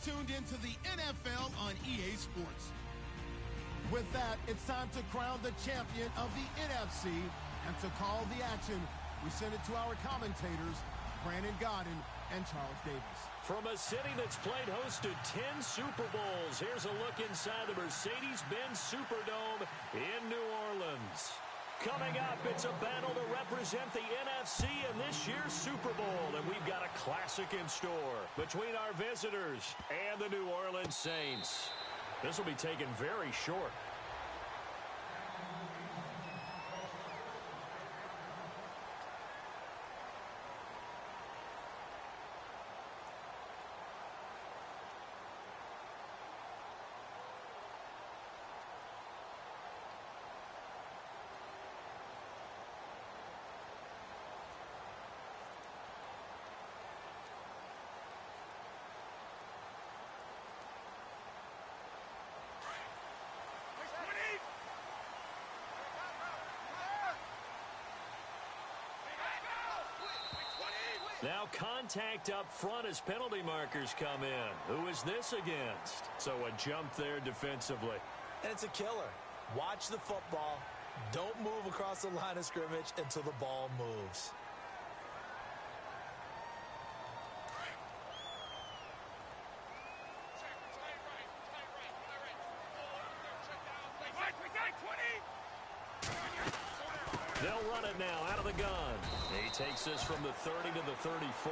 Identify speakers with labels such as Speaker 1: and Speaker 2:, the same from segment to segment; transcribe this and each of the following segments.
Speaker 1: tuned into the NFL on EA Sports.
Speaker 2: With that, it's time to crown the champion of the NFC. And to call the action, we send it to our commentators, Brandon Godden and Charles Davis.
Speaker 3: From a city that's played host to 10 Super Bowls, here's a look inside the Mercedes-Benz Superdome in New Orleans. Coming up, it's a battle to represent the NFC in this year's Super Bowl, and we've got a classic in store between our visitors and the New Orleans Saints. This will be taken very short. Now contact up front as penalty markers come in. Who is this against? So a jump there defensively.
Speaker 4: And it's a killer. Watch the football. Don't move across the line of scrimmage until the ball moves.
Speaker 3: They'll run it now out of the gun. He takes this from the 30 to the 34.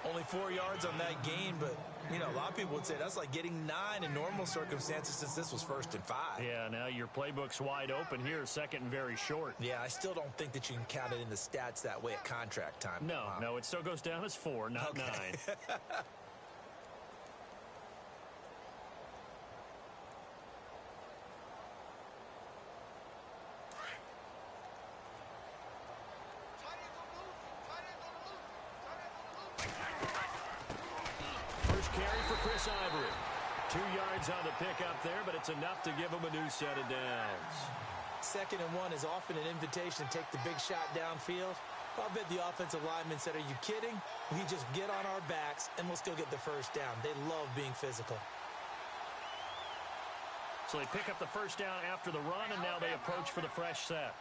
Speaker 4: Only 4 yards on that gain, but, you know, a lot of people would say that's like getting 9 in normal circumstances since this was 1st and 5.
Speaker 3: Yeah, now your playbook's wide open here, second and very short.
Speaker 4: Yeah, I still don't think that you can count it in the stats that way at contract time.
Speaker 3: No, it still goes down as 4, not 9. Chris Ivory. 2 yards on the pickup there, but it's enough to give him a new set of downs.
Speaker 4: 2nd and 1 is often an invitation to take the big shot downfield. I bet the offensive lineman said, are you kidding? We just get on our backs and we'll still get the first down. They love being physical.
Speaker 3: So they pick up the first down after the run, and now they approach for the fresh set.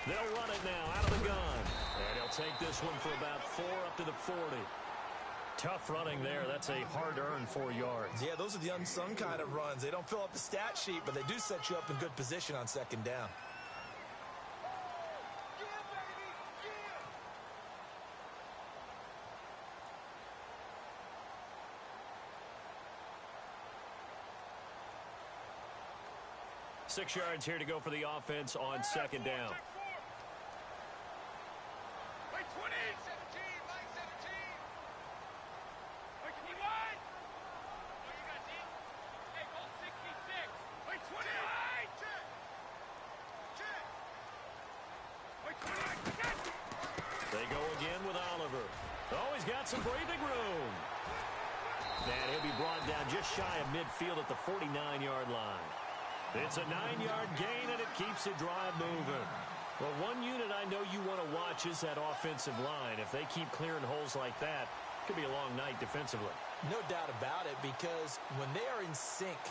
Speaker 3: They'll run it now out of the gun. And he'll take this one for about 4 up to the 40. Tough running there. That's a hard-earned 4 yards.
Speaker 4: Yeah, those are the unsung kind of runs. They don't fill up the stat sheet, but they do set you up in good position on 2nd down.
Speaker 3: Six yards here to go for the offense on 2nd down. They go again with Oliver. Oh, he's got some breathing room. And he'll be brought down just shy of midfield at the 49-yard line. It's a 9-yard gain, and it keeps the drive moving. Well, one unit I know you want to watch is that offensive line. If they keep clearing holes like that, it could be a long night defensively.
Speaker 4: No doubt about it, because when they are in sync,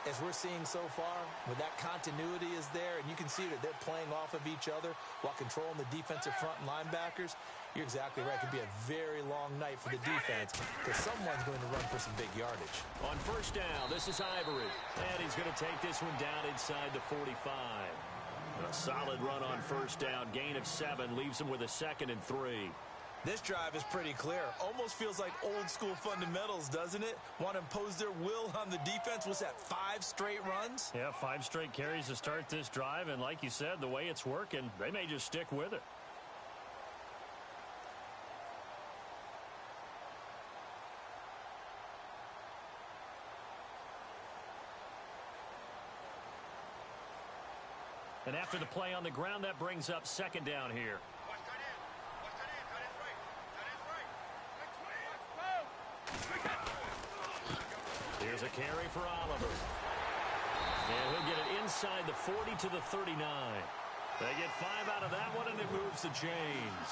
Speaker 4: as we're seeing so far, when that continuity is there, and you can see that they're playing off of each other while controlling the defensive front and linebackers, you're exactly right. It could be a very long night for the defense because someone's going to run for some big yardage.
Speaker 3: On 1st down, this is Ivory. And he's going to take this one down inside the 45. A solid run on 1st down. Gain of 7 leaves him with a 2nd and 3.
Speaker 4: This drive is pretty clear. Almost feels like old school fundamentals, doesn't it? Want to impose their will on the defense. Was that 5 straight runs?
Speaker 3: Yeah, 5 straight carries to start this drive. And like you said, the way it's working, they may just stick with it. And after the play on the ground, that brings up 2nd down here. Here's a carry for Oliver. And he'll get it inside the 40 to the 39. They get 5 out of that one, and it moves the chains.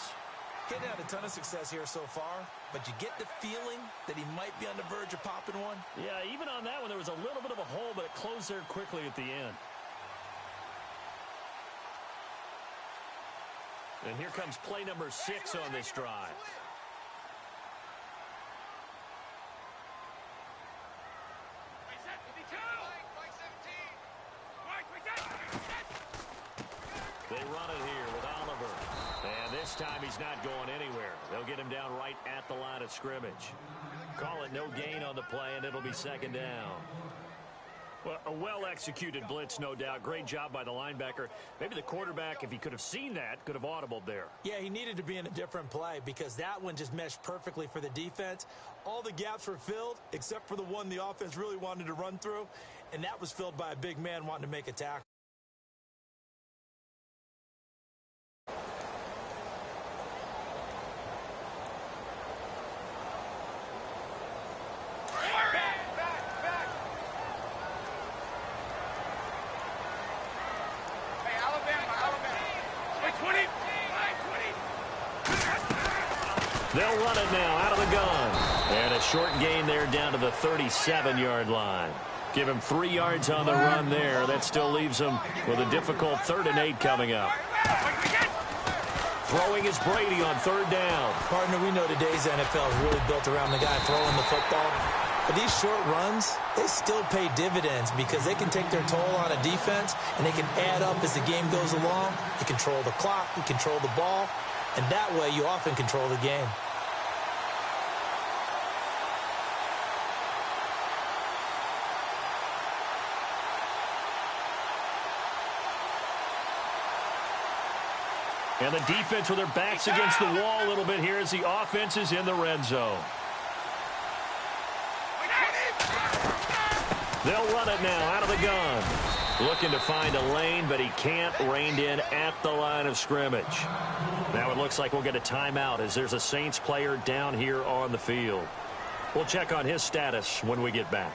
Speaker 4: He hadn't had a ton of success here so far, but you get the feeling that he might be on the verge of popping one.
Speaker 3: Yeah, even on that one, there was a little bit of a hole, but it closed there quickly at the end. And here comes play number 6 on this drive. They run it here with Oliver. And this time he's not going anywhere. They'll get him down right at the line of scrimmage. Call it no gain on the play, and it'll be second down. Well, a well-executed blitz, no doubt. Great job by the linebacker. Maybe the quarterback, if he could have seen that, could have audibled there.
Speaker 4: Yeah, he needed to be in a different play because that one just meshed perfectly for the defense. All the gaps were filled except for the one the offense really wanted to run through, and that was filled by a big man wanting to make a tackle.
Speaker 3: They'll run it now out of the gun. And a short gain there down to the 37-yard line. Give him 3 yards on the run there. That still leaves him with a difficult 3rd and 8 coming up. Throwing is Brady on 3rd down.
Speaker 4: Partner, we know today's NFL is really built around the guy throwing the football. But these short runs, they still pay dividends because they can take their toll on a defense and they can add up as the game goes along. You control the clock, you control the ball, and that way you often control the game.
Speaker 3: And the defense with their backs against the wall a little bit here as the offense is in the red zone. They'll run it now out of the gun. Looking to find a lane, but he can't. Reined in at the line of scrimmage. Now it looks like we'll get a timeout as there's a Saints player down here on the field. We'll check on his status when we get back.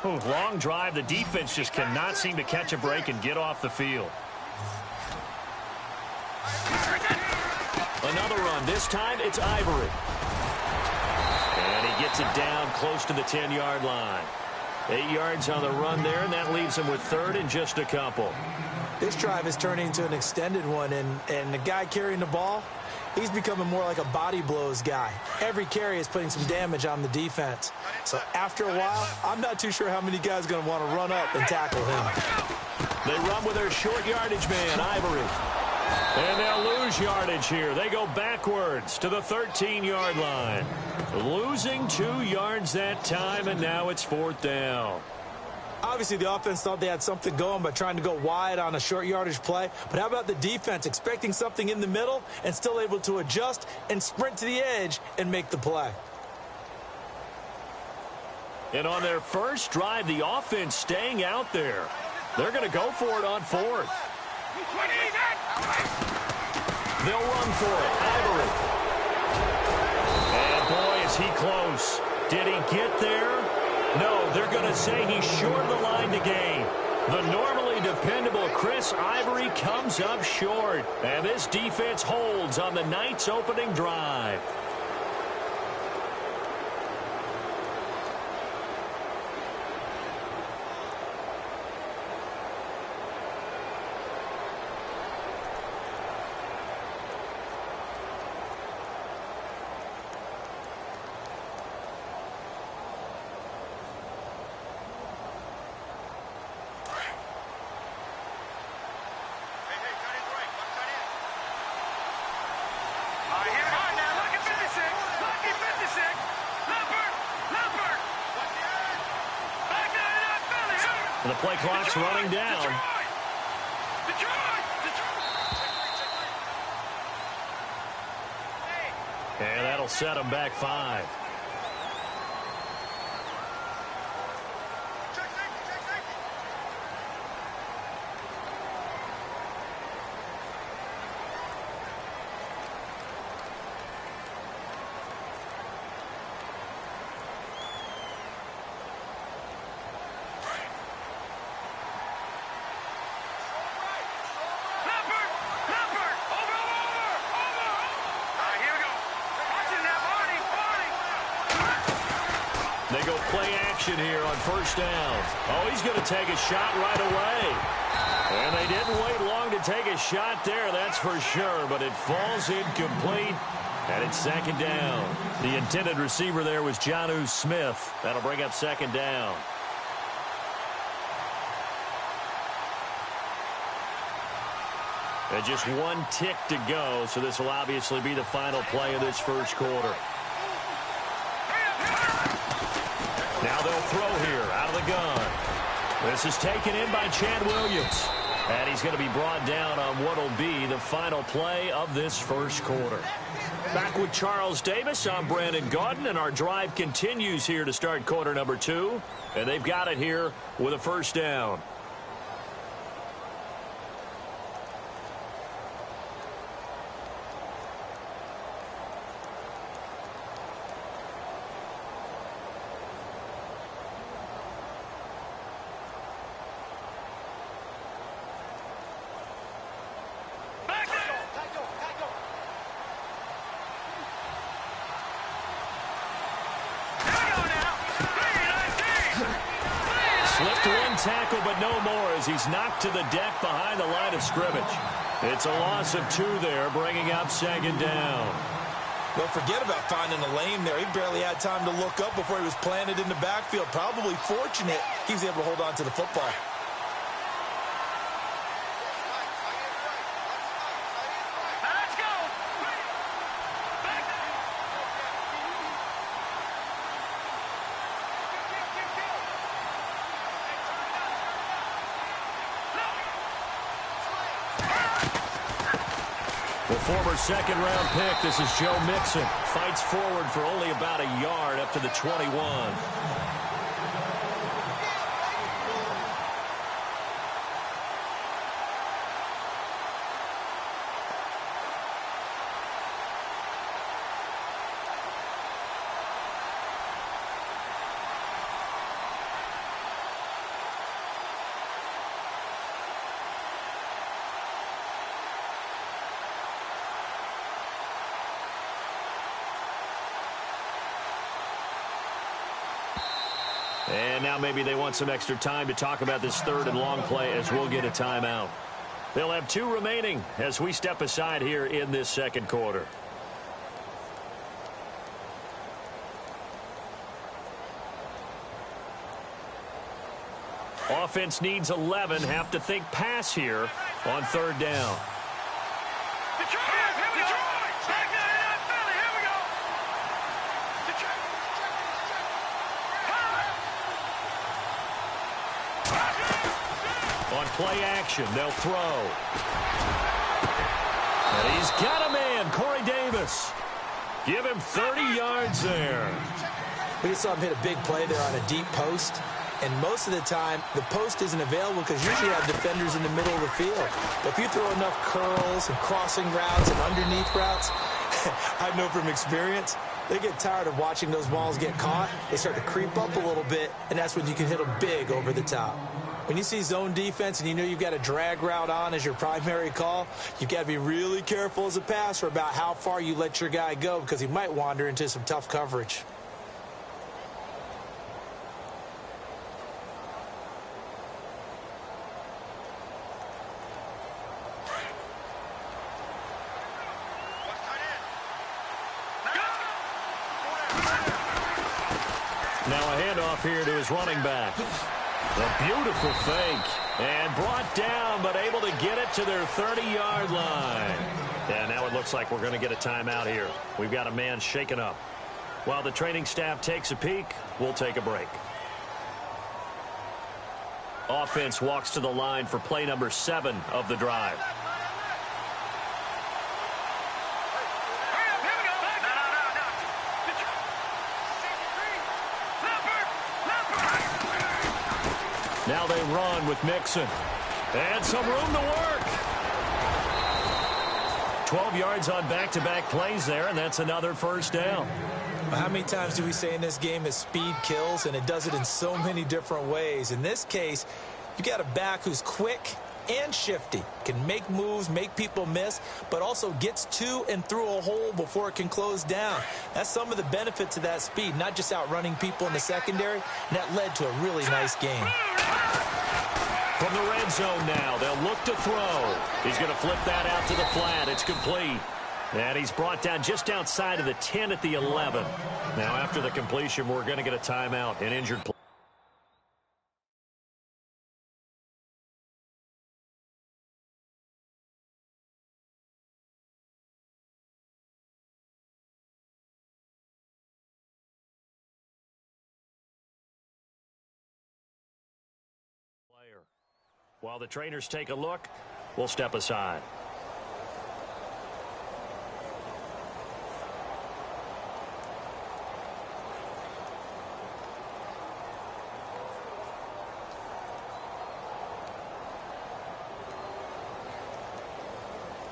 Speaker 3: Long drive. The defense just cannot seem to catch a break and get off the field. Another run. This time it's Ivory. And he gets it down close to the 10-yard line. 8 yards on the run there, and that leaves him with 3rd and just a couple.
Speaker 4: This drive is turning into an extended one, and the guy carrying the ball, he's becoming more like a body blows guy. Every carry is putting some damage on the defense. So after a while, I'm not too sure how many guys are going to want to run up and tackle him.
Speaker 3: They run with their short yardage man, Ivory. And they'll lose yardage here. They go backwards to the 13-yard line. Losing 2 yards that time, and now it's 4th down.
Speaker 4: Obviously, the offense thought they had something going by trying to go wide on a short yardage play. But how about the defense expecting something in the middle and still able to adjust and sprint to the edge and make the play?
Speaker 3: And on their first drive, the offense staying out there. They're going to go for it on 4th. They'll run for it. Ivory. And boy, is he close. Did he get there? No, they're going to say he's short of the line to gain. The normally dependable Chris Ivory comes up short. And this defense holds on the night's opening drive. The play clock's running down. And that'll set him back 5. go play action here on first down. Oh, he's going to take a shot right away. And they didn't wait long to take a shot there, that's for sure. But it falls incomplete, and it's second down. The intended receiver there was Jonnu Smith. That'll bring up second down. And just one tick to go, so this will obviously be the final play of this first quarter. Now they'll throw here out of the gun. This is taken in by Chad Williams. And he's going to be brought down on what will be the final play of this first quarter. Back with Charles Davis, I'm Brandon Gaudin, and our drive continues here to start quarter number 2. And they've got it here with a first down. Tackle, but no more as he's knocked to the deck behind the line of scrimmage. It's a loss of 2 there, bringing up second down.
Speaker 4: Don't forget about finding a lane there. He barely had time to look up before he was planted in the backfield. Probably fortunate he was able to hold on to the football.
Speaker 3: Former second-round pick, this is Joe Mixon. Fights forward for only about a yard up to the 21. And now maybe they want some extra time to talk about this third and long play as we'll get a timeout. They'll have 2 remaining as we step aside here in this second quarter. Offense needs 11. Have to think pass here on third down. Play action. They'll throw. And he's got a man, Corey Davis. Give him 30 yards there.
Speaker 4: We just saw him hit a big play there on a deep post. And most of the time, the post isn't available because usually you have defenders in the middle of the field. But if you throw enough curls and crossing routes and underneath routes, I know from experience, they get tired of watching those balls get caught. They start to creep up a little bit, and that's when you can hit them big over the top. When you see zone defense and you know you've got a drag route on as your primary call, you've got to be really careful as a passer about how far you let your guy go because he might wander into some tough coverage.
Speaker 3: Now a handoff here to his running back. A beautiful fake. And brought down, but able to get it to their 30-yard line. And now it looks like we're going to get a timeout here. We've got a man shaken up. While the training staff takes a peek, we'll take a break. Offense walks to the line for play number 7 of the drive. Now they run with Mixon. And some room to work. 12 yards on back-to-back plays there, and that's another first down.
Speaker 4: How many times do we say in this game that speed kills, and it does it in so many different ways? In this case, you got a back who's quick, and shifty. Can make moves, make people miss, but also gets to and through a hole before it can close down. That's some of the benefits of that speed, not just outrunning people in the secondary, and that led to a really nice game.
Speaker 3: From the red zone now, they'll look to throw. He's going to flip that out to the flat. It's complete. And he's brought down just outside of the 10 at the 11. Now, after the completion, we're going to get a timeout, an injured player. While the trainers take a look, we'll step aside.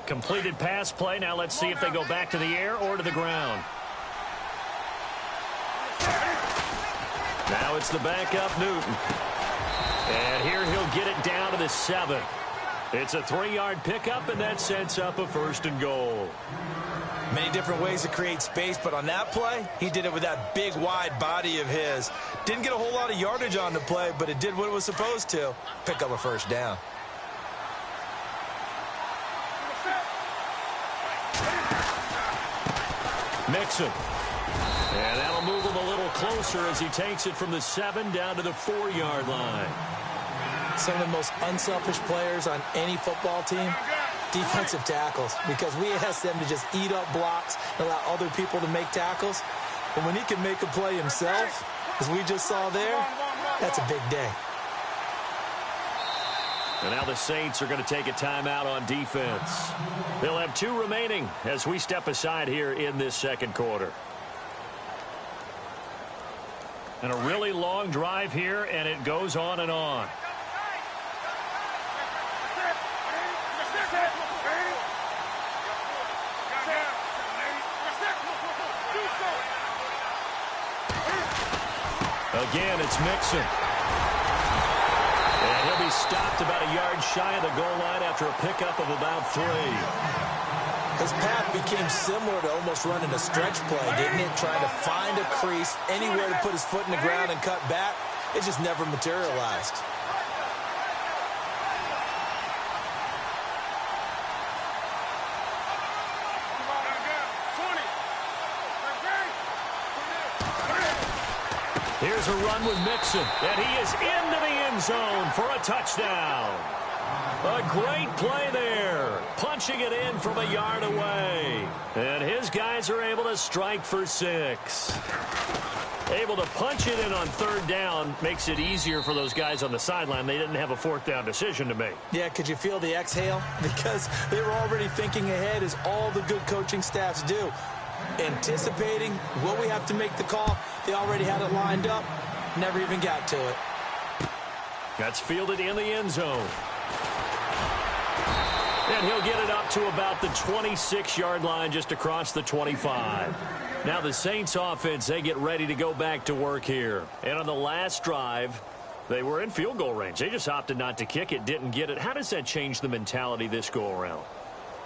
Speaker 3: Completed pass play. Now let's see if they go back to the air or to the ground. Now it's the backup Newton. And here he'll get it down to the 7. It's a 3-yard pickup, and that sets up a 1st and goal.
Speaker 4: Many different ways to create space, but on that play, he did it with that big, wide body of his. Didn't get a whole lot of yardage on the play, but it did what it was supposed to. Pick up a 1st down.
Speaker 3: Mixon. And that'll move him a little closer as he takes it from the 7 down to the 4-yard line.
Speaker 4: Some of the most unselfish players on any football team, defensive tackles, because we ask them to just eat up blocks and allow other people to make tackles. But when he can make a play himself, as we just saw there, that's a big day.
Speaker 3: And now the Saints are going to take a timeout on defense. They'll have 2 remaining as we step aside here in this second quarter. And a really long drive here, and it goes on and on. Again, it's Mixon. And he'll be stopped about a yard shy of the goal line after a pickup of about 3.
Speaker 4: His path became similar to almost running a stretch play, didn't it? Trying to find a crease, anywhere to put his foot in the ground and cut back. It just never materialized.
Speaker 3: Here's a run with Mixon, and he is into the end zone for a touchdown. A great play there, punching it in from a yard away. And his guys are able to strike for 6. Able to punch it in on 3rd down makes it easier for those guys on the sideline. They didn't have a 4th down decision to make.
Speaker 4: Yeah, could you feel the exhale? Because they were already thinking ahead, as all the good coaching staffs do. Anticipating what we have to make the call. They already had it lined up. Never even got to it.
Speaker 3: That's fielded in the end zone. And he'll get it up to about the 26-yard line, just across the 25. Now the Saints offense, they get ready to go back to work here. And on the last drive, they were in field goal range. They just opted not to kick it, didn't get it. How does that change the mentality this go-around?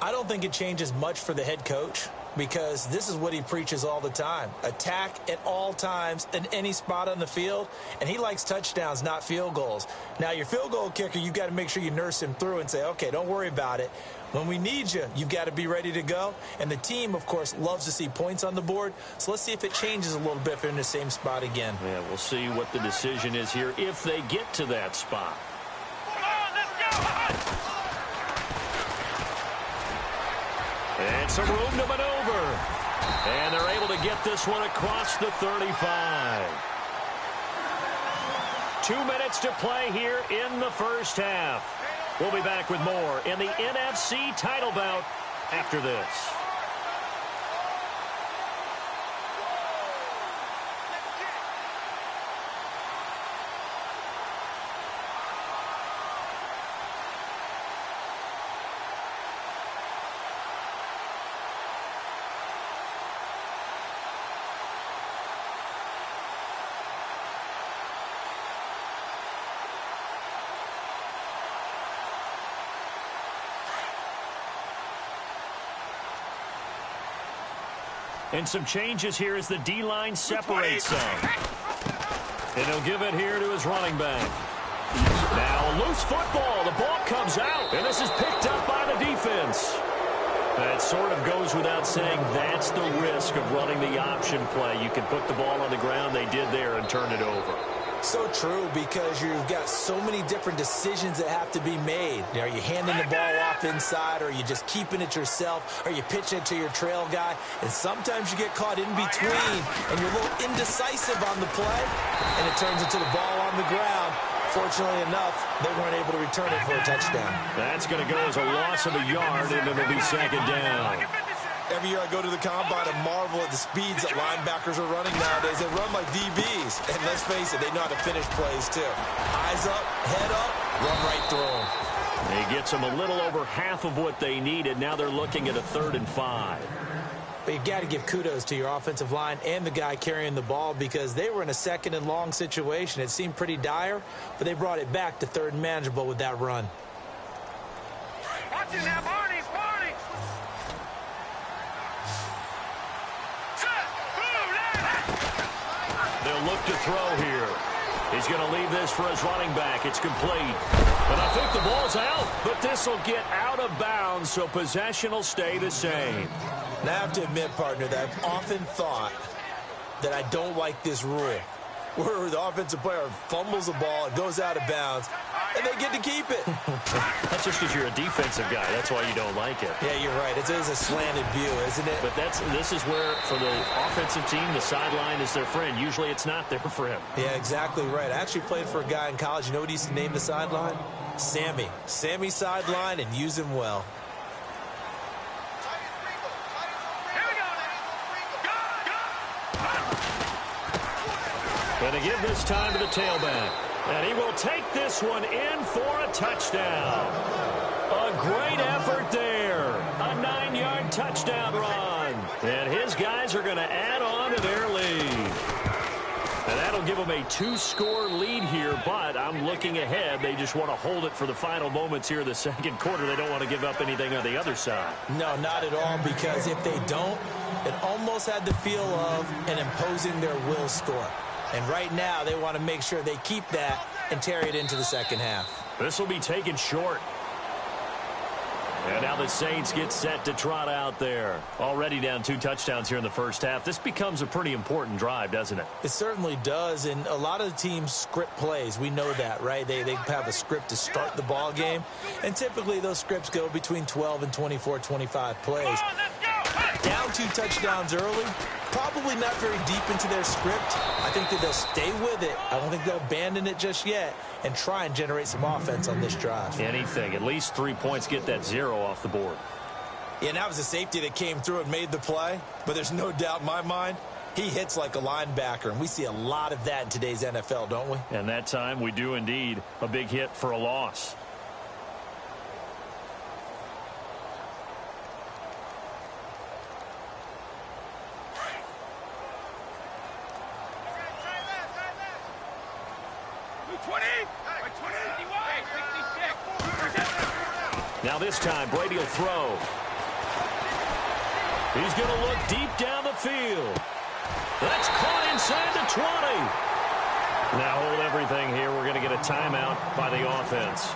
Speaker 4: I don't think it changes much for the head coach, because this is what he preaches all the time. Attack at all times in any spot on the field, and he likes touchdowns, not field goals. Now, your field goal kicker, you've got to make sure you nurse him through and say, okay, don't worry about it. When we need you, you've got to be ready to go. And the team, of course, loves to see points on the board. So let's see if it changes a little bit if they're in the same spot again.
Speaker 3: Yeah, we'll see what the decision is here if they get to that spot. And some room to maneuver. And they're able to get this one across the 35. 2 minutes to play here in the first half. We'll be back with more in the NFC title bout after this. And some changes here as the D-line separates some. And he'll give it here to his running back. Now a loose football. The ball comes out. And this is picked up by the defense. That sort of goes without saying. That's the risk of running the option play. You can put the ball on the ground. They did there and turn it over.
Speaker 4: So true, because you've got so many different decisions that have to be made. Are you handing the ball off inside, or are you just keeping it yourself? Are you pitching it to your trail guy? And sometimes you get caught in between, and you're a little indecisive on the play, and it turns into the ball on the ground. Fortunately enough, they weren't able to return it for a touchdown.
Speaker 3: That's going to go as a loss of a yard, and it'll be second down.
Speaker 4: Every year I go to the combine and marvel at the speeds that linebackers are running nowadays. They run like DBs. And let's face it, they know how to finish plays too. Eyes up, head up, run right through them.
Speaker 3: He gets them a little over half of what they needed. Now they're looking at a 3rd and 5.
Speaker 4: But you've got to give kudos to your offensive line and the guy carrying the ball, because they were in a 2nd and long situation. It seemed pretty dire, but they brought it back to 3rd and manageable with that run.
Speaker 5: Watch it now, Barney.
Speaker 3: They'll look to throw here. He's going to leave this for his running back. It's complete. But I think the ball's out. But this will get out of bounds, so possession will stay the same.
Speaker 4: Now, I have to admit, partner, that I've often thought that I don't like this rule, where the offensive player fumbles the ball, it goes out of bounds, and they get to keep it.
Speaker 3: That's just because you're a defensive guy. That's why you don't like it.
Speaker 4: Yeah, you're right. It is a slanted view, isn't it?
Speaker 3: But this is where, for the offensive team, the sideline is their friend. Usually it's not there for him.
Speaker 4: Yeah, exactly right. I actually played for a guy in college. You know what he used to name the sideline? Sammy. Sammy sideline, and use him well.
Speaker 3: Going to give this time to the tailback. And he will take this one in for a touchdown. A great effort there. A 9-yard touchdown run. And his guys are going to add on to their lead. And that'll give them a 2-score lead here, but I'm looking ahead. They just want to hold it for the final moments here in the 2nd quarter. They don't want to give up anything on the other side.
Speaker 4: No, not at all, because if they don't, it almost had the feel of an imposing their will score. And right now, they want to make sure they keep that and carry it into the 2nd half.
Speaker 3: This will be taken short. And now the Saints get set to trot out there. Already down 2 touchdowns here in the 1st half. This becomes a pretty important drive, doesn't it?
Speaker 4: It certainly does, and a lot of the teams script plays. We know that, right? They have a script to start the ball game, and typically those scripts go between 12 and 24, 25 plays. Down 2 touchdowns early, probably not very deep into their script. I think that they'll stay with it. I don't think they'll abandon it just yet and try and generate some offense on this drive.
Speaker 3: Anything. At least 3 points, get that 0 off the board.
Speaker 4: Yeah, and that was a safety that came through and made the play, but there's no doubt in my mind he hits like a linebacker, and we see a lot of that in today's NFL, don't we?
Speaker 3: And that time we do indeed. A big hit for a loss. Now this time, Brady will throw. He's going to look deep down the field. That's caught inside the 20. Now hold everything here. We're going to get a timeout by the offense,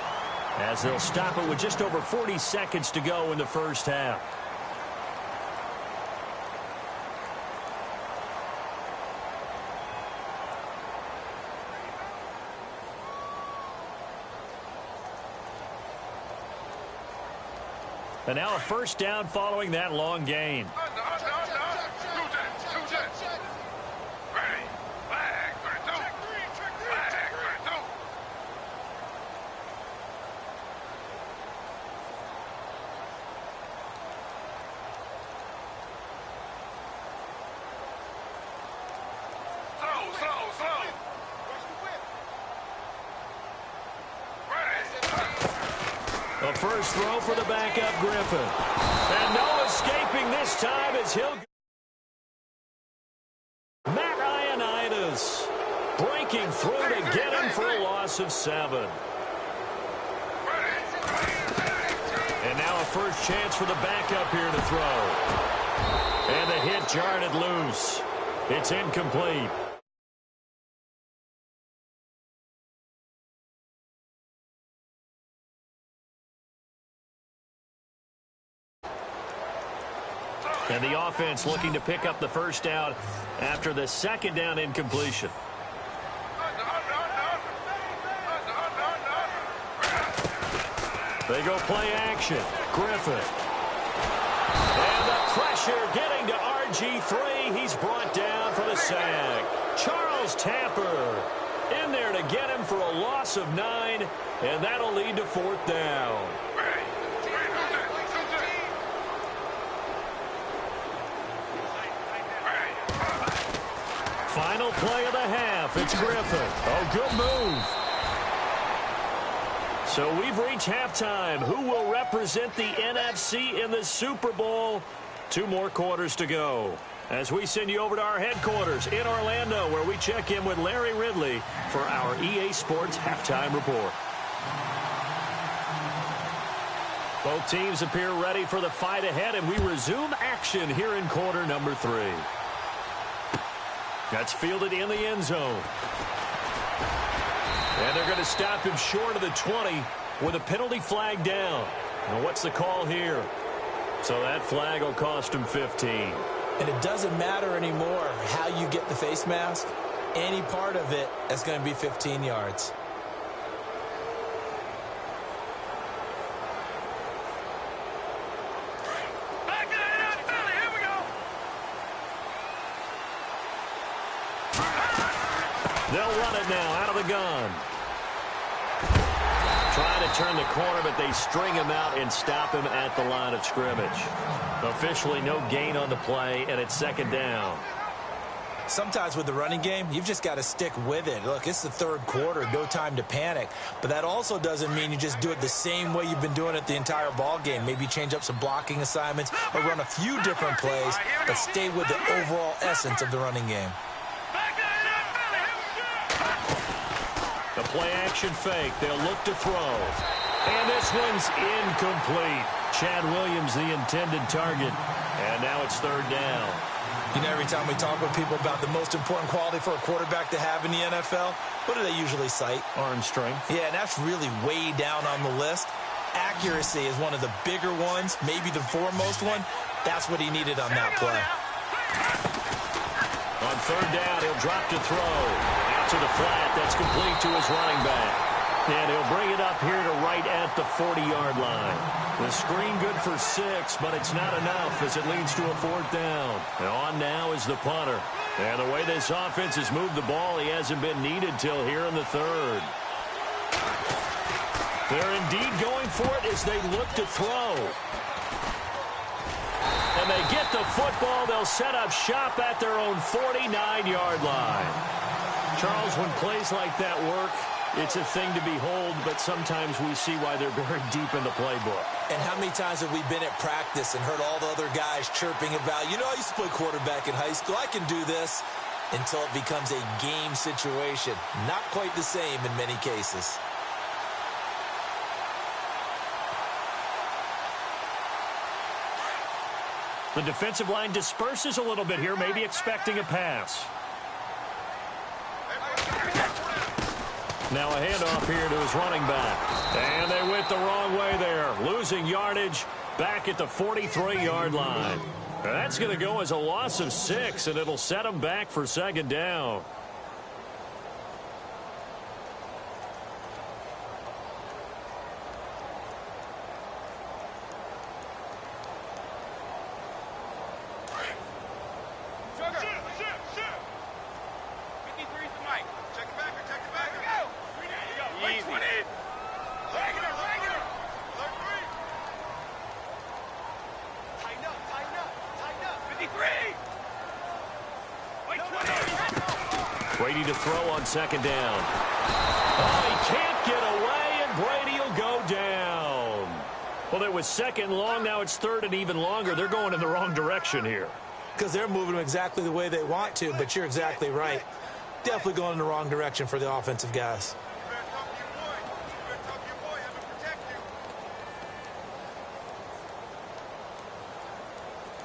Speaker 3: as they'll stop it with just over 40 seconds to go in the 1st half. And now a 1st down following that long gain. A 1st throw for the backup Griffin. And no escaping this time as he'll... Matt Ioannidis breaking through to get him for a loss of 7. And now a 1st chance for the backup here to throw. And the hit jarred it loose. It's incomplete. And the offense looking to pick up the first down after the second down incompletion. They go play action. Griffin. And the pressure getting to RG3. He's brought down for the sack. Charles Tapper in there to get him for a loss of 9, and that'll lead to 4th down. Final play of the half. It's Griffin. Oh, good move. So we've reached halftime. Who will represent the NFC in the Super Bowl? 2 more quarters to go. As we send you over to our headquarters in Orlando, where we check in with Larry Ridley for our EA Sports Halftime Report. Both teams appear ready for the fight ahead, and we resume action here in quarter number 3. That's fielded in the end zone. And they're going to stop him short of the 20 with a penalty flag down. Now, what's the call here? So that flag will cost him 15.
Speaker 4: And it doesn't matter anymore how you get the face mask. Any part of it is going to be 15 yards.
Speaker 3: They'll run it now out of the gun. Trying to turn the corner, but they string him out and stop him at the line of scrimmage. Officially no gain on the play, and it's 2nd down.
Speaker 4: Sometimes with the running game, you've just got to stick with it. Look, it's the 3rd quarter, no time to panic. But that also doesn't mean you just do it the same way you've been doing it the entire ball game. Maybe change up some blocking assignments or run a few different plays, but stay with the overall essence of the running game.
Speaker 3: The play-action fake. They'll look to throw. And this one's incomplete. Chad Williams, the intended target. And now it's 3rd down.
Speaker 4: You know, every time we talk with people about the most important quality for a quarterback to have in the NFL, what do they usually cite?
Speaker 3: Arm strength.
Speaker 4: Yeah, and that's really way down on the list. Accuracy is one of the bigger ones, maybe the foremost one. That's what he needed on that play.
Speaker 3: On 3rd down, he'll drop to throw. Out to the flat. That's complete to his running back. And he'll bring it up here to right at the 40-yard line. The screen good for 6, but it's not enough as it leads to a 4th down. And on now is the punter. And the way this offense has moved the ball, he hasn't been needed till here in the 3rd. They're indeed going for it as they look to throw. And they get the football. They'll set up shop at their own 49-yard line. Charles, when plays like that work, it's a thing to behold, but sometimes we see why they're buried deep in the playbook.
Speaker 4: And how many times have we been at practice and heard all the other guys chirping about, you know, I used to play quarterback in high school, I can do this, until it becomes a game situation. Not quite the same in many cases.
Speaker 3: The defensive line disperses a little bit here, maybe expecting a pass. Now a handoff here to his running back. And they went the wrong way there, losing yardage back at the 43-yard line. Now that's going to go as a loss of 6, and it'll set them back for 2nd down. Brady to throw on 2nd down. Oh, he can't get away, and Brady will go down. Well, it was 2nd long. Now it's 3rd and even longer. They're going in the wrong direction here.
Speaker 4: Because they're moving them exactly the way they want to, but you're exactly right. Definitely going in the wrong direction for the offensive guys.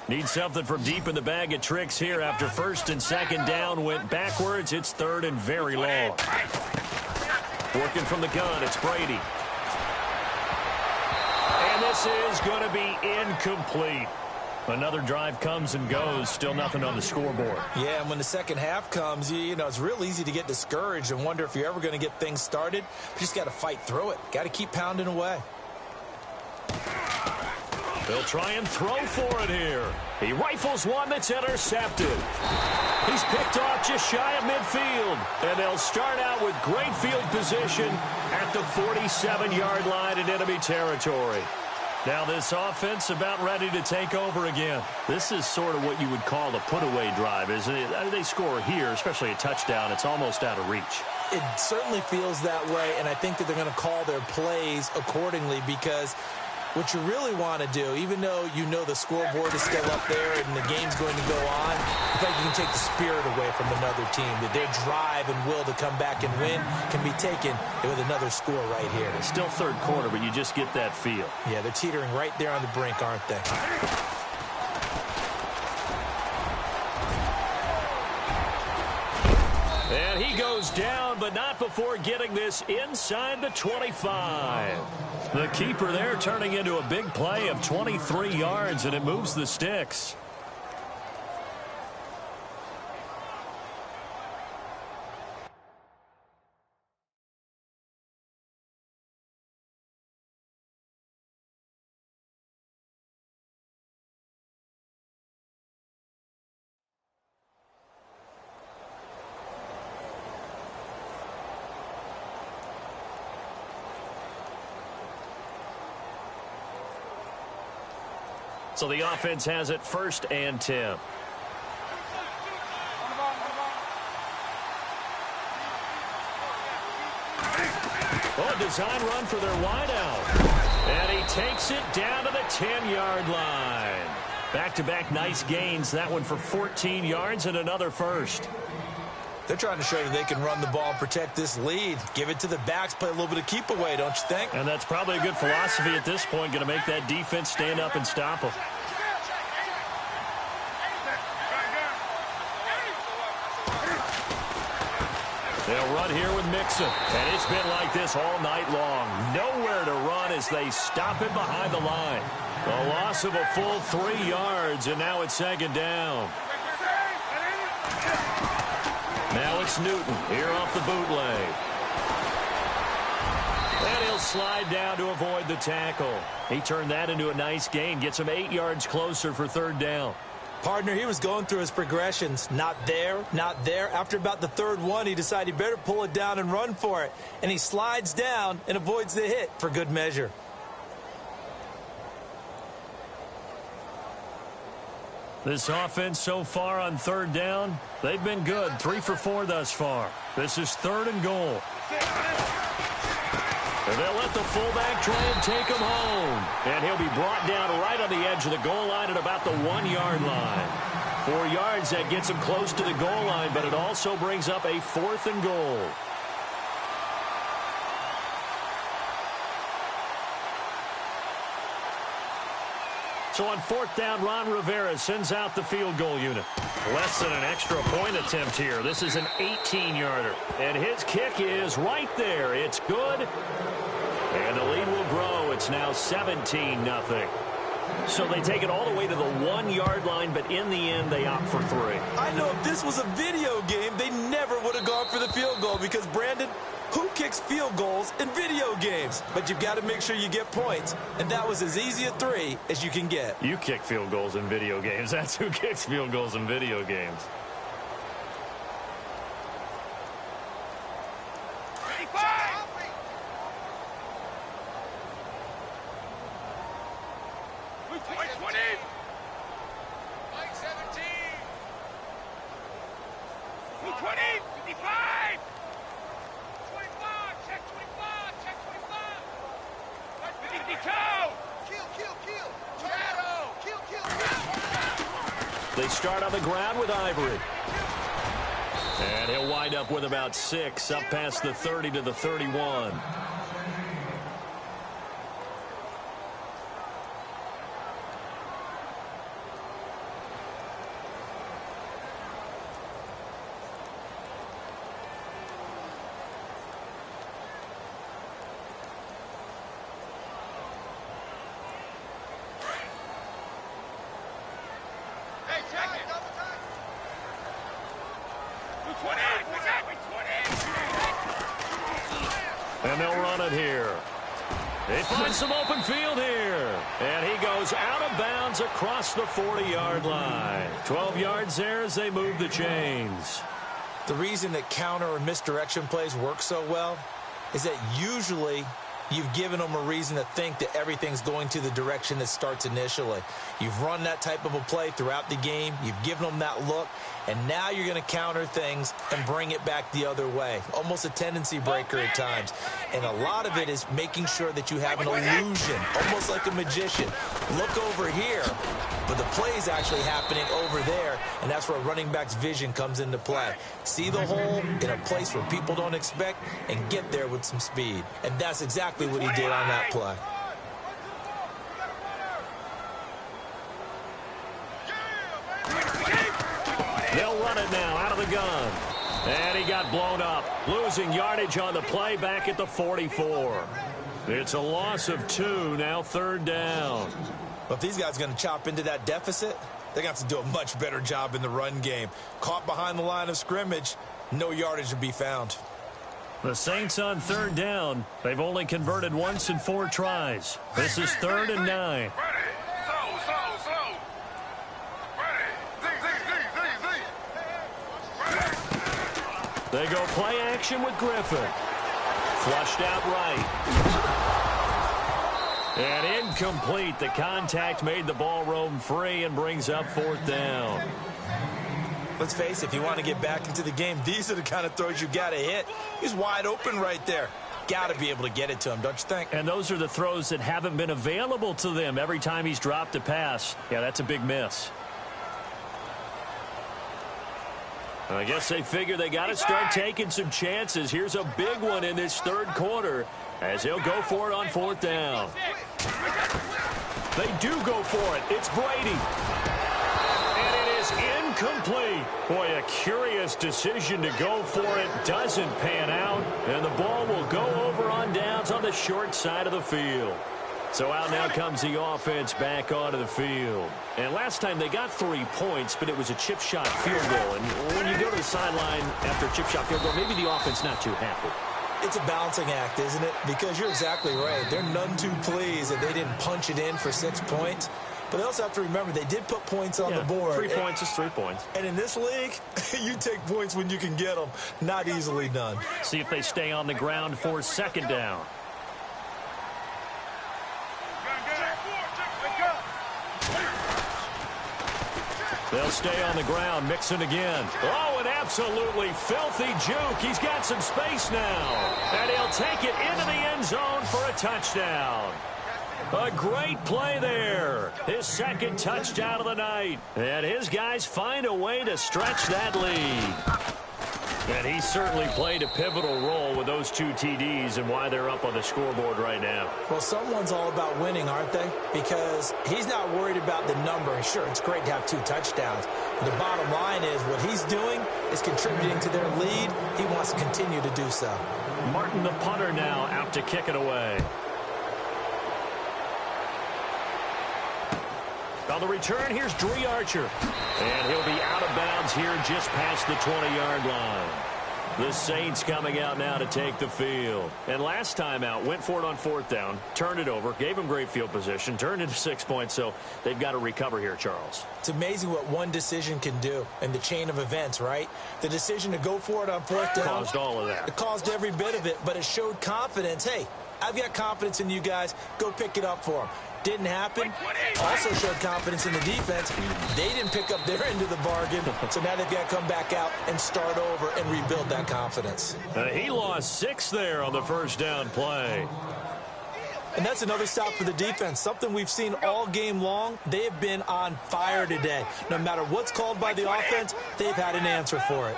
Speaker 3: Need something from deep in the bag of tricks here after first and second down went backwards. It's third and very long. Working from the gun, it's Brady. And this is going to be incomplete. Another drive comes and goes, still nothing on the scoreboard.
Speaker 4: Yeah, and when the second half comes, you know, it's real easy to get discouraged and wonder if you're ever going to get things started. You just got to fight through it. Got to keep pounding away.
Speaker 3: They'll try and throw for it here. He rifles one that's intercepted. He's picked off just shy of midfield. And they'll start out with great field position at the 47-yard line in enemy territory. Now this offense about ready to take over again. This is sort of what you would call a put-away drive, isn't it? I mean, they score here, especially a touchdown. It's almost out of reach.
Speaker 4: It certainly feels that way, and I think that they're going to call their plays accordingly because what you really want to do, even though you know the scoreboard is still up there and the game's going to go on, I think you can take the spirit away from another team, that their drive and will to come back and win can be taken with another score right here.
Speaker 3: It's still third quarter, but you just get that feel.
Speaker 4: Yeah, they're teetering right there on the brink, aren't they?
Speaker 3: And he goes down, but not before getting this inside the 25. The keeper there turning into a big play of 23 yards, and it moves the sticks. So the offense has it 1st and 10. Oh, a design run for their wideout. And he takes it down to the 10-yard line. Back-to-back nice gains. That one for 14 yards and another first.
Speaker 4: They're trying to show that they can run the ball and protect this lead. Give it to the backs, play a little bit of keep away, don't you think?
Speaker 3: And that's probably a good philosophy at this point, going to make that defense stand up and stop them. They'll run here with Mixon. And it's been like this all night long. Nowhere to run as they stop him behind the line. A loss of a full 3 yards, and now it's 2nd down. Now it's Newton here off the bootleg. And he'll slide down to avoid the tackle. He turned that into a nice gain. Gets him 8 yards closer for 3rd down.
Speaker 4: Partner, he was going through his progressions. Not there, not there. After about the 3rd one, he decided he better pull it down and run for it. And he slides down and avoids the hit for good measure.
Speaker 3: This offense so far on 3rd down, they've been good. 3 for 4 thus far. This is 3rd and goal. And they'll let the fullback try and take him home. And he'll be brought down right on the edge of the goal line at about the 1-yard line. 4 yards, that gets him close to the goal line, but it also brings up a 4th and goal. So on 4th down, Ron Rivera sends out the field goal unit. Less than an extra point attempt here. This is an 18-yarder. And his kick is right there. It's good. And the lead will grow. It's now 17-0. So they take it all the way to the 1-yard line, but in the end, they opt for 3.
Speaker 4: I know if this was a video game, they never would have gone for the field goal because, Brandon, who kicks field goals in video games? But you've got to make sure you get points. And that was as easy a 3 as you can get.
Speaker 3: You kick field goals in video games. That's who kicks field goals in video games. They start on the ground with Ivory. And he'll wind up with about 6, up past the 30 to the 31. And they'll run it here. They find some open field here. And he goes out of bounds across the 40-yard line. 12 yards there as they move the chains.
Speaker 4: The reason that counter or misdirection plays work so well is that usually you've given them a reason to think that everything's going to the direction that starts initially. You've run that type of a play throughout the game. You've given them that look. And now you're going to counter things and bring it back the other way. Almost a tendency breaker at times. And a lot of it is making sure that you have an illusion, almost like a magician. Look over here, but the play is actually happening over there, and that's where a running back's vision comes into play. See the hole in a place where people don't expect and get there with some speed. And that's exactly what he did on that play.
Speaker 3: They'll run it now out of the gun. And he got blown up, losing yardage on the play back at the 44. It's a loss of 2, now 3rd down.
Speaker 4: But if these guys are going to chop into that deficit, they're going to have to do a much better job in the run game. Caught behind the line of scrimmage, no yardage to be found.
Speaker 3: The Saints on 3rd down. They've only converted once in 4 tries. This is 3rd and 9. They go play action with Griffin. Flushed out right. And incomplete. The contact made the ball roam free and brings up 4th down.
Speaker 4: Let's face it, if you want to get back into the game, these are the kind of throws you got to hit. He's wide open right there. Got to be able to get it to him, don't you think?
Speaker 3: And those are the throws that haven't been available to them every time he's dropped a pass. Yeah, that's a big miss. I guess they figure they got to start taking some chances. Here's a big one in this 3rd quarter as he'll go for it on 4th down. They do go for it. It's Brady. And it is incomplete. Boy, a curious decision to go for it. Doesn't pan out. And the ball will go over on downs on the short side of the field. So out now comes the offense back onto the field. And last time they got 3 points, but it was a chip shot field goal. And when you go to the sideline after a chip shot field goal, maybe the offense not too happy.
Speaker 4: It's a balancing act, isn't it? Because you're exactly right. They're none too pleased that they didn't punch it in for 6 points. But they also have to remember they did put points on the board.
Speaker 3: 3 points is 3 points.
Speaker 4: And in this league, you take points when you can get them. Not easily done.
Speaker 3: See if they stay on the ground for 2nd down. They'll stay on the ground, Mixon again. Oh, an absolutely filthy juke. He's got some space now. And he'll take it into the end zone for a touchdown. A great play there. His 2nd touchdown of the night. And his guys find a way to stretch that lead. And he certainly played a pivotal role with those 2 TDs and why they're up on the scoreboard right now.
Speaker 4: Well, someone's all about winning, aren't they? Because he's not worried about the number. Sure, it's great to have 2 touchdowns. But the bottom line is what he's doing is contributing to their lead. He wants to continue to do so.
Speaker 3: Martin, the punter, now out to kick it away. On the return, here's Dree Archer. And he'll be out of bounds here just past the 20-yard line. The Saints coming out now to take the field. And last time out, went for it on 4th down, turned it over, gave them great field position, turned into 6 points, so they've got to recover here, Charles.
Speaker 4: It's amazing what one decision can do in the chain of events, right? The decision to go for it on 4th down.
Speaker 3: Caused all of that.
Speaker 4: It caused every bit of it, but it showed confidence. Hey, I've got confidence in you guys. Go pick it up for them. Didn't happen. Also showed confidence in the defense. They didn't pick up their end of the bargain, so now they've got to come back out and start over and rebuild that confidence.
Speaker 3: He lost 6 there on the 1st down play.
Speaker 4: And that's another stop for the defense, something we've seen all game long. They have been on fire today. No matter what's called by the offense, they've had an answer for it.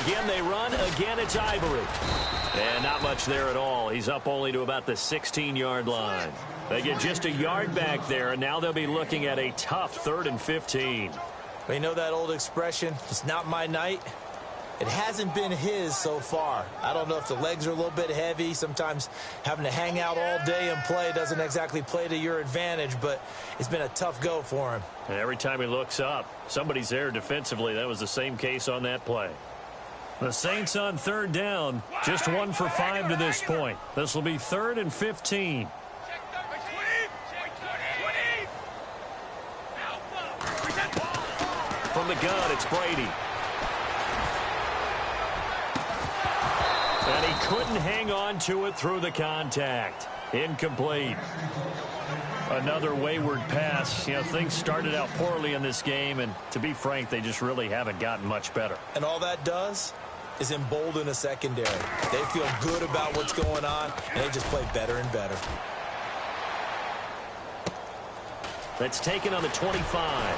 Speaker 3: Again they run. Again it's Ivory. And not much there at all. He's up only to about the 16-yard line. They get just a yard back there, and now they'll be looking at a tough 3rd and 15.
Speaker 4: Well, you know that old expression, it's not my night? It hasn't been his so far. I don't know if the legs are a little bit heavy. Sometimes having to hang out all day and play doesn't exactly play to your advantage, but it's been a tough go for him.
Speaker 3: And every time he looks up, somebody's there defensively. That was the same case on that play. The Saints on 3rd down, just 1 for 5 to this point. This will be 3rd and 15. From the gun, it's Brady. And he couldn't hang on to it through the contact. Incomplete. Another wayward pass. You know, things started out poorly in this game, and to be frank, they just really haven't gotten much better.
Speaker 4: And all that does is embolden a secondary. They feel good about what's going on, and they just play better and better.
Speaker 3: That's taken on the 25.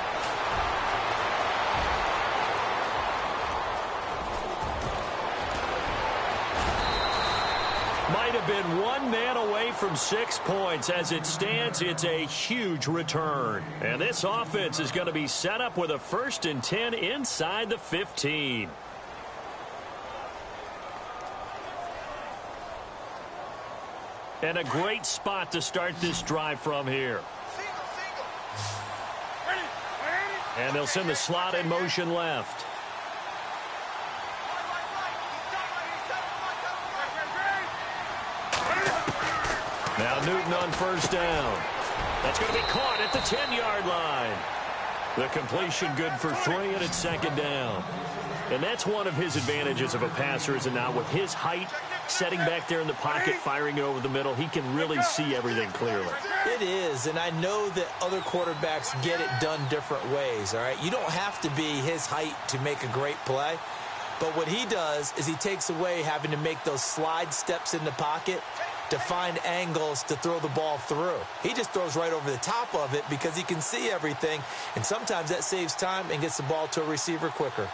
Speaker 3: Might have been one man away from 6 points. As it stands, it's a huge return. And this offense is going to be set up with a 1st and 10 inside the 15. And a great spot to start this drive from here. And they'll send the slot in motion left. Now Newton on 1st down. That's going to be caught at the 10-yard line. The completion good for 3, and it's 2nd down. And that's one of his advantages of a passer, is it not? With his height, setting back there in the pocket, firing it over the middle, he can really see everything clearly.
Speaker 4: It is, and I know that other quarterbacks get it done different ways, all right? You don't have to be his height to make a great play. But what he does is he takes away having to make those slide steps in the pocket to find angles to throw the ball through. He just throws right over the top of it because he can see everything, and sometimes that saves time and gets the ball to a receiver quicker.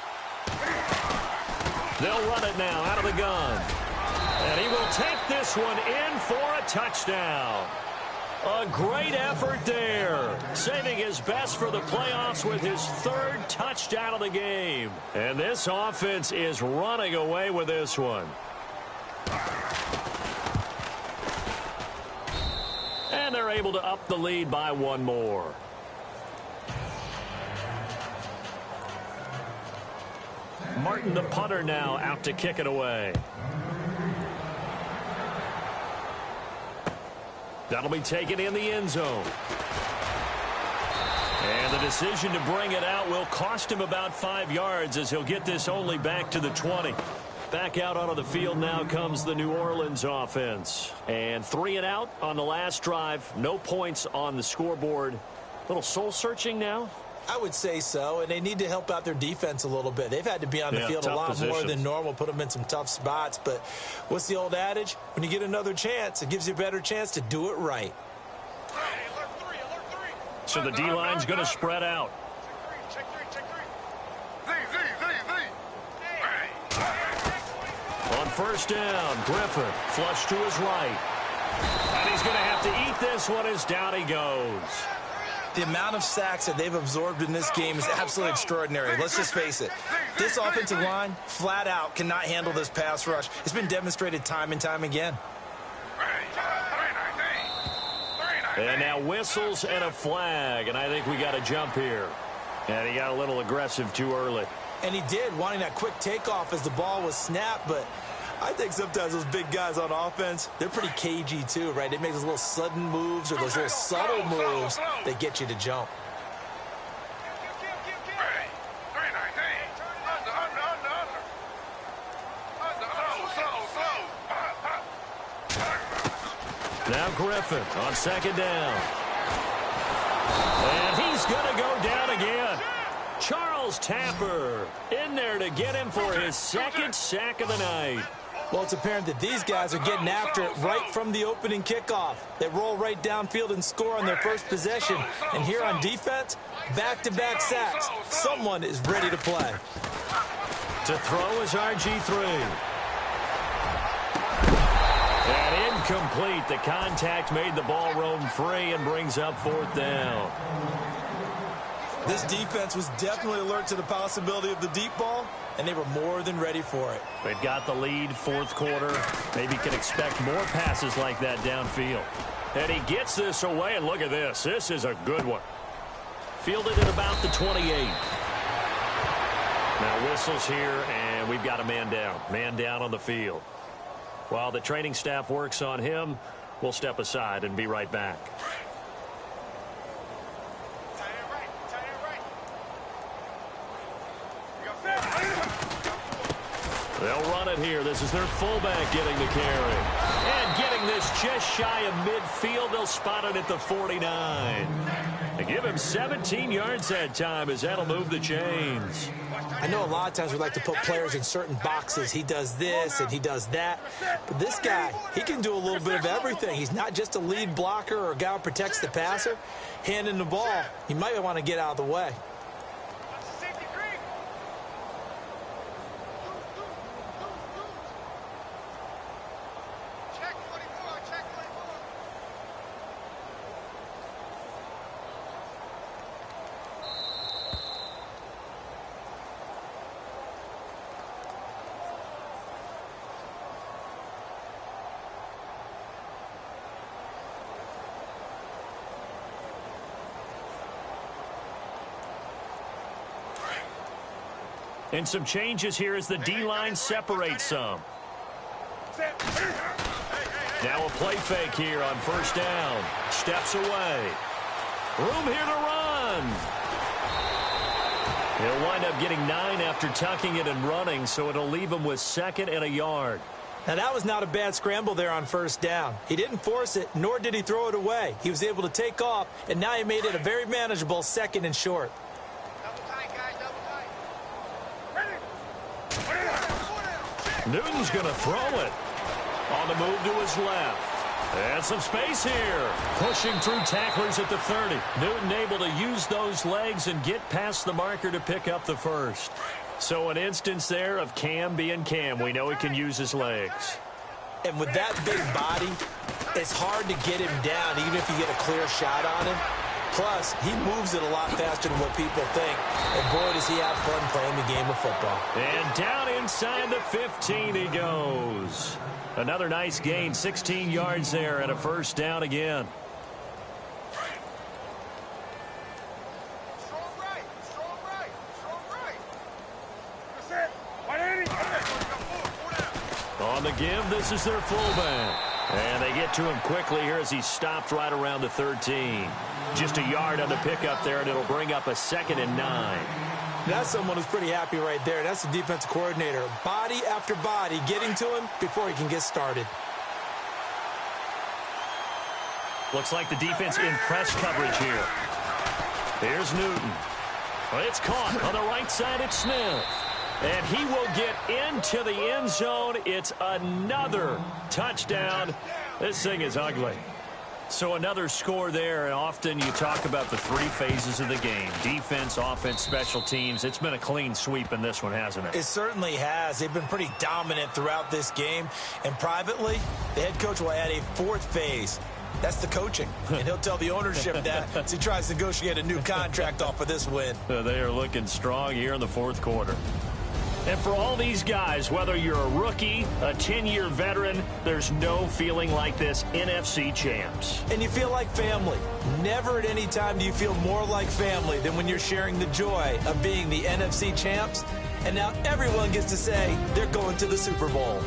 Speaker 3: They'll run it now out of the gun. And he will take this one in for a touchdown. A great effort there, saving his best for the playoffs with his 3rd touchdown of the game. And this offense is running away with this one. And they're able to up the lead by 1 more. Martin, the punter, now out to kick it away. That'll be taken in the end zone. And the decision to bring it out will cost him about 5 yards, as he'll get this only back to the 20. Back out onto the field now comes the New Orleans offense. And 3 and out on the last drive. No points on the scoreboard. A little soul-searching now?
Speaker 4: I would say so, and they need to help out their defense a little bit. They've had to be on the field a lot more than normal, put them in some tough spots. But what's the old adage? When you get another chance, it gives you a better chance to do it right.
Speaker 3: So the D-line's going to spread out. On 1st down, Griffin flush to his right. And he's going to have to eat this one as down he goes.
Speaker 4: The amount of sacks that they've absorbed in this game is absolutely extraordinary. Let's just face it. This offensive line, flat out, cannot handle this pass rush. It's been demonstrated time and time again.
Speaker 3: And now whistles and a flag, and I think we got a jump here. And he got a little aggressive too early.
Speaker 4: And he did, wanting that quick takeoff as the ball was snapped, but I think sometimes those big guys on offense, they're pretty cagey too, right? They make those little sudden moves or those little subtle moves that get you to jump.
Speaker 3: Now Griffin on 2nd down. And he's going to go down again. Charles Tapper in there to get him for his 2nd sack of the night.
Speaker 4: Well, it's apparent that these guys are getting after it right from the opening kickoff. They roll right downfield and score on their first possession. And here on defense, back-to-back sacks. Someone is ready to play.
Speaker 3: To throw is RG3. And incomplete. The contact made the ball roam free and brings up 4th down.
Speaker 4: This defense was definitely alert to the possibility of the deep ball, and they were more than ready for it.
Speaker 3: They've got the lead, 4th quarter. Maybe can expect more passes like that downfield. And he gets this away, and look at this. This is a good one. Fielded at about the 28. Now whistles here, and we've got a man down. Man down on the field. While the training staff works on him, we'll step aside and be right back. They'll run it here. This is their fullback getting the carry. And getting this just shy of midfield. They'll spot it at the 49. They give him 17 yards that time as that'll move the chains.
Speaker 4: I know a lot of times we like to put players in certain boxes. He does this and he does that. But this guy, he can do a little bit of everything. He's not just a lead blocker or a guy who protects the passer. Handing the ball, you might want to get out of the way.
Speaker 3: And some changes here as the D-line separates some. Now a play fake here on 1st down. Steps away. Room here to run. He'll wind up getting 9 after tucking it and running, so it'll leave him with 2nd and a yard.
Speaker 4: Now, that was not a bad scramble there on 1st down. He didn't force it, nor did he throw it away. He was able to take off, and now he made it a very manageable 2nd and short.
Speaker 3: Newton's going to throw it. On the move to his left. And some space here. Pushing through tacklers at the 30. Newton able to use those legs and get past the marker to pick up the 1st. So an instance there of Cam being Cam. We know he can use his legs.
Speaker 4: And with that big body, it's hard to get him down, even if you get a clear shot on him. Plus, he moves it a lot faster than what people think. And boy, does he have fun playing the game of football.
Speaker 3: And down inside the 15 he goes. Another nice gain, 16 yards there and a 1st down again. On the give, this is their fullback. And they get to him quickly here as he stopped right around the 13. Just a yard on the pickup there, and it'll bring up a 2nd and 9.
Speaker 4: That's someone who's pretty happy right there. That's the defensive coordinator. Body after body getting to him before he can get started.
Speaker 3: Looks like the defense in press coverage here. Here's Newton. It's caught on the right side. It's Smith. And he will get into the end zone. It's another touchdown. This thing is ugly. So another score there, and often you talk about the 3 phases of the game. Defense, offense, special teams. It's been a clean sweep in this one, hasn't it?
Speaker 4: It certainly has. They've been pretty dominant throughout this game. And privately, the head coach will add a 4th phase. That's the coaching. And he'll tell the ownership that as he tries to negotiate a new contract off of this win.
Speaker 3: They are looking strong here in the 4th quarter. And for all these guys, whether you're a rookie, a 10-year veteran, there's no feeling like this NFC champs.
Speaker 4: And you feel like family. Never at any time do you feel more like family than when you're sharing the joy of being the NFC champs. And now everyone gets to say they're going to the Super Bowl.